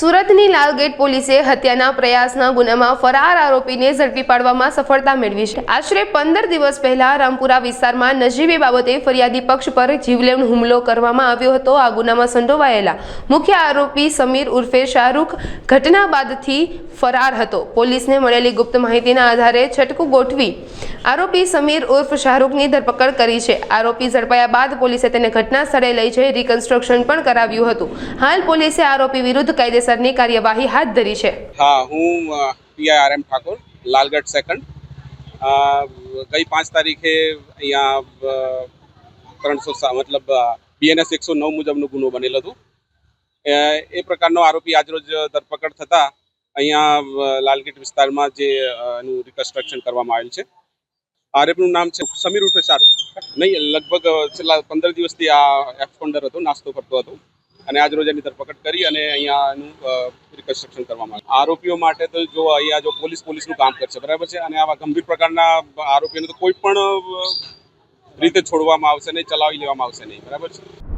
સુરતની લાલગેટ પોલીસે હત્યાના પ્રયાસના ગુનામાં ફરાર આરોપીને ઝડપી પાડવામાં સફળતા મેળવી છે। આશરે 15 દિવસ પહેલા રામપુરા વિસ્તારમાં નજીવી બાબતે ફરિયાદી પક્ષ પર જીવલેણ હુમલો કરવામાં આવ્યો હતો। આ ગુનામાં સંડોવાયેલા મુખ્ય આરોપી સમીર ઉર્ફે શાહરૂખ ઘટના બાદથી ફરાર હતો। પોલીસને મળેલી ગુપ્ત માહિતીના આધારે છટકું ગોઠવી આરોપી સમીર ઉર્ફ શાહરૂખની ધરપકડ કરી છે। આરોપી ઝડપાયા બાદ પોલીસે તેને ઘટના સ્થળે લઈ જઈ રિકન્સ્ટ્રક્શન પણ કરાવ્યું હતું। હાલ પોલીસે આરોપી વિરુદ્ધ કાયદેસરની કાર્યવાહી હાથ ધરી છે। हाँ, हूँ PIRM ठाकुर लालगढ़ सेकंड। गई 5 तारीखे यहाँ 300 मतलब BNS 109 મુજબનો ગુનો બનેલો હતો। એ પ્રકારનો આરોપી આજરોજ ધરપકડ થતા અહીંયા લાલગેટ વિસ્તારમાં જે એનું રિકન્સ્ટ્રક્શન કરવામાં આવેલ છે। આરોપીનું નામ છે સમીર ઉર્ફે શાહરૂખ। નહીં, લગભગ છેલ્લા 15 દિવસથી આ એબ્સકોન્ડર હતો, નાસ્તો કરતો હતો અને આજ રોજ એની ધરપકડ કરી અને અહીંયા એનું રિકન્સ્ટ્રક્શન કરવામાં આવ્યું। આરોપીઓ માટે તો જો અહીંયા જો પોલીસનું કામ કરશે, બરાબર છે, અને આવા ગંભીર પ્રકારના આરોપીઓને તો કોઈ પણ રીતે છોડવામાં આવશે નહીં, ચલાવી લેવામાં આવશે નહીં, બરાબર છે।